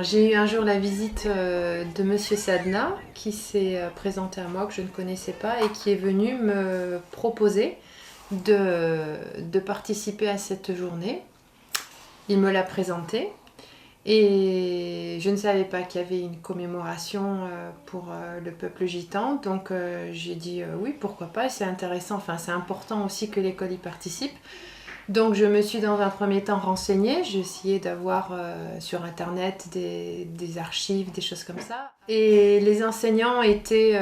J'ai eu un jour la visite de Monsieur Sadna qui s'est présenté à moi, que je ne connaissais pas, et qui est venu me proposer de participer à cette journée. Il me l'a présenté et je ne savais pas qu'il y avait une commémoration pour le peuple gitan, donc j'ai dit oui, pourquoi pas, c'est intéressant, enfin c'est important aussi que l'école y participe. Donc je me suis dans un premier temps renseignée, j'ai essayé d'avoir sur internet des archives, des choses comme ça. Et les enseignants étaient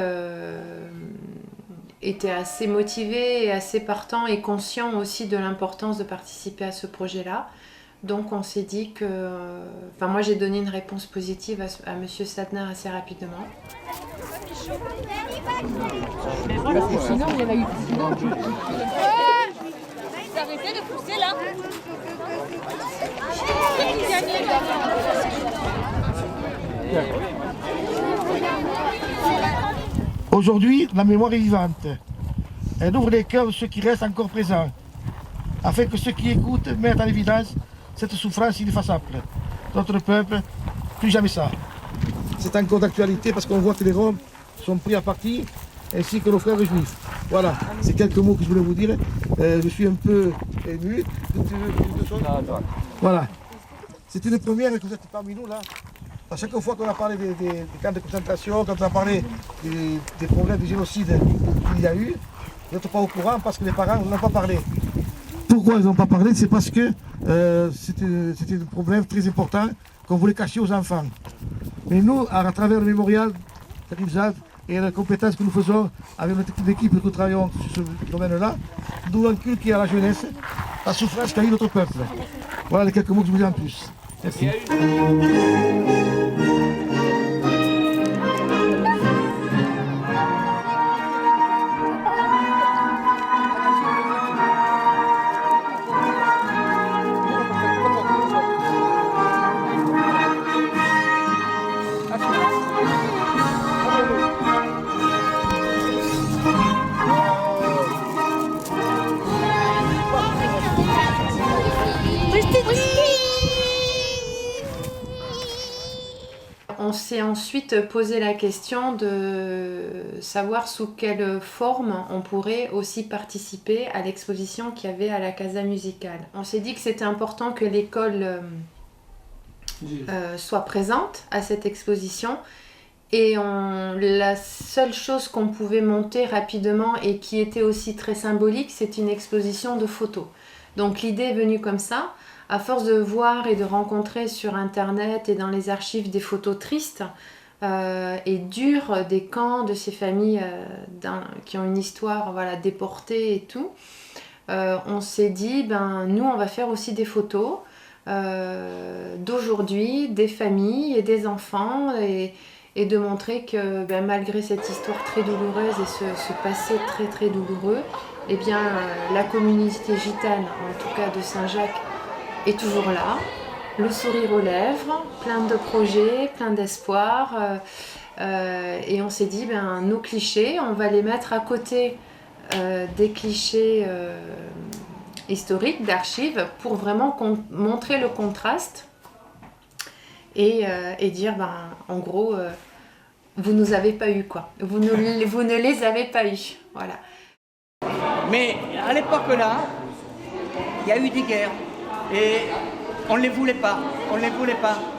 assez motivés et assez partants et conscients aussi de l'importance de participer à ce projet-là. Donc on s'est dit que... Enfin moi j'ai donné une réponse positive à Monsieur Sadna assez rapidement. Sinon il y en a eu... Arrêtez de pousser là. Aujourd'hui, la mémoire est vivante. Elle ouvre les cœurs de ceux qui restent encore présents, afin que ceux qui écoutent mettent en évidence cette souffrance ineffaçable. Notre peuple, plus jamais ça. C'est encore d'actualité parce qu'on voit que les Roms sont pris à partie, ainsi que nos frères juifs. Voilà, c'est quelques mots que je voulais vous dire. Je suis un peu ému. Voilà. C'est une première que vous êtes parmi nous là. À chaque fois qu'on a parlé des camps de concentration, quand on a parlé des problèmes de génocide qu'il y a eu, vous n'êtes pas au courant parce que les parents n'ont pas parlé. Pourquoi ils n'ont pas parlé? C'est parce que c'était un problème très important qu'on voulait cacher aux enfants. Mais nous, à travers le mémorial Rivzad et les compétences que nous faisons avec notre équipe que nous travaillons sur ce domaine-là, nous voulons inculquer à la jeunesse la souffrance qu'a eu notre peuple. Voilà les quelques mots que je vous dis en plus. Merci. On s'est ensuite posé la question de savoir sous quelle forme on pourrait aussi participer à l'exposition qu'il y avait à la Casa Musicale. On s'est dit que c'était important que l'école soit présente à cette exposition, et la seule chose qu'on pouvait monter rapidement et qui était aussi très symbolique, c'est une exposition de photos. Donc l'idée est venue comme ça. À force de voir et de rencontrer sur internet et dans les archives des photos tristes et dures des camps, de ces familles qui ont une histoire, voilà, déportée et tout, on s'est dit, nous on va faire aussi des photos d'aujourd'hui, des familles et des enfants, et de montrer que malgré cette histoire très douloureuse et ce passé très très douloureux, eh bien, la communauté gitane, en tout cas de Saint-Jacques, est toujours là, le sourire aux lèvres, plein de projets, plein d'espoir. Et on s'est dit, nos clichés, on va les mettre à côté des clichés historiques, d'archives, pour vraiment montrer le contraste et dire, en gros, vous nous avez pas eu, quoi. Vous ne les avez pas eu. Voilà. Mais à l'époque-là, il y a eu des guerres. Et on ne les voulait pas,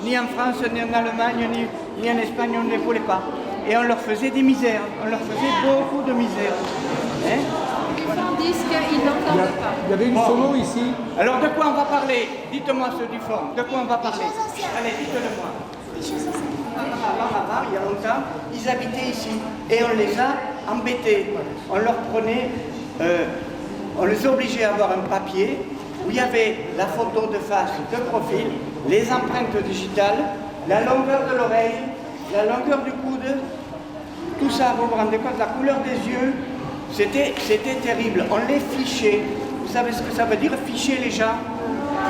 ni en France, ni en Allemagne, ni en Espagne, on ne les voulait pas. Et on leur faisait des misères, on leur faisait beaucoup de misères. Hein? Ils disent qu'ils n'entendent pas. Il y avait une solo ici. Alors de quoi on va parler? Dites-moi ceux du fond, de quoi on va parler? Allez, dites-le-moi. Il y a longtemps, ils habitaient ici et on les a embêtés. On leur prenait, on les obligeait à avoir un papier où il y avait la photo de face, de profil, les empreintes digitales, la longueur de l'oreille, la longueur du coude, tout ça, vous vous rendez compte, la couleur des yeux, c'était terrible. On les fichait. Vous savez ce que ça veut dire, ficher les gens?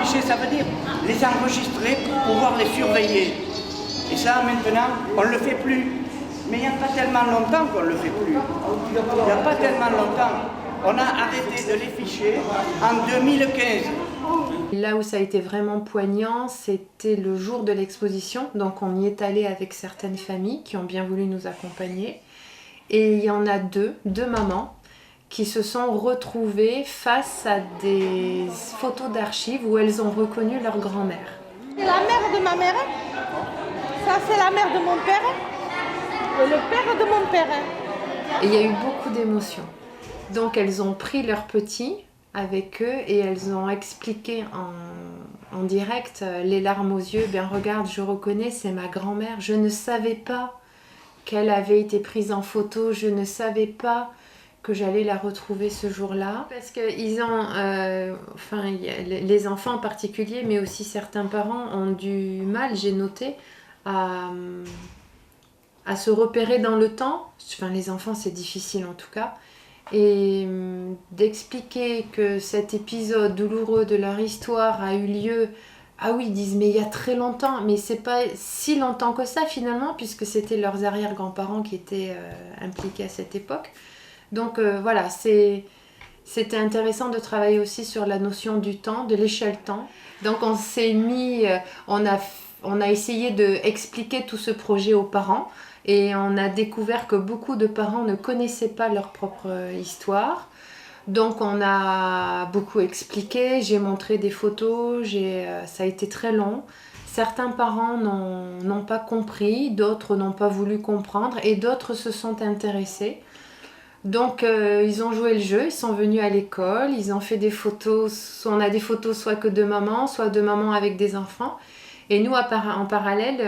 Ficher, ça veut dire les enregistrer pour pouvoir les surveiller. Et ça, maintenant, on ne le fait plus. Mais il n'y a pas tellement longtemps qu'on ne le fait plus. Il n'y a pas tellement longtemps. On a arrêté de les ficher en 2015. Là où ça a été vraiment poignant, c'était le jour de l'exposition. Donc on y est allé avec certaines familles qui ont bien voulu nous accompagner. Et il y en a deux mamans, qui se sont retrouvées face à des photos d'archives où elles ont reconnu leur grand-mère. C'est la mère de ma mère, ça c'est la mère de mon père, et le père de mon père. Et il y a eu beaucoup d'émotions. Donc elles ont pris leurs petits avec eux et elles ont expliqué en direct, les larmes aux yeux, bien regarde, je reconnais, c'est ma grand-mère, je ne savais pas qu'elle avait été prise en photo, je ne savais pas que j'allais la retrouver ce jour-là. Parce qu'ils ont, les enfants en particulier, mais aussi certains parents ont du mal, j'ai noté, à se repérer dans le temps. Enfin, les enfants, c'est difficile en tout cas. Et d'expliquer que cet épisode douloureux de leur histoire a eu lieu, ah oui, ils disent mais il y a très longtemps, mais c'est pas si longtemps que ça finalement, puisque c'était leurs arrière-grands-parents qui étaient impliqués à cette époque. Donc voilà, c'était intéressant de travailler aussi sur la notion du temps, de l'échelle temps. Donc on s'est mis, on a essayé d'expliquer tout ce projet aux parents et on a découvert que beaucoup de parents ne connaissaient pas leur propre histoire. Donc on a beaucoup expliqué, j'ai montré des photos, ça a été très long. Certains parents n'ont pas compris, d'autres n'ont pas voulu comprendre et d'autres se sont intéressés. Donc ils ont joué le jeu, ils sont venus à l'école, ils ont fait des photos, on a des photos soit que de maman, soit de maman avec des enfants. Et nous, en parallèle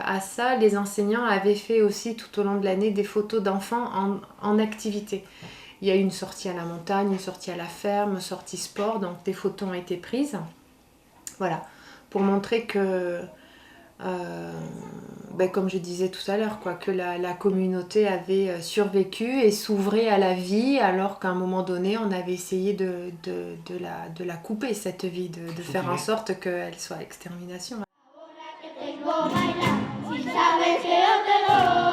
à ça, les enseignants avaient fait aussi tout au long de l'année des photos d'enfants en activité. Il y a eu une sortie à la montagne, une sortie à la ferme, une sortie sport, donc des photos ont été prises. Voilà, pour montrer que, comme je disais tout à l'heure, que la communauté avait survécu et s'ouvrait à la vie, alors qu'à un moment donné, on avait essayé de la couper, cette vie, de faire en sorte qu'elle soit extermination. Si sabes que yo te doy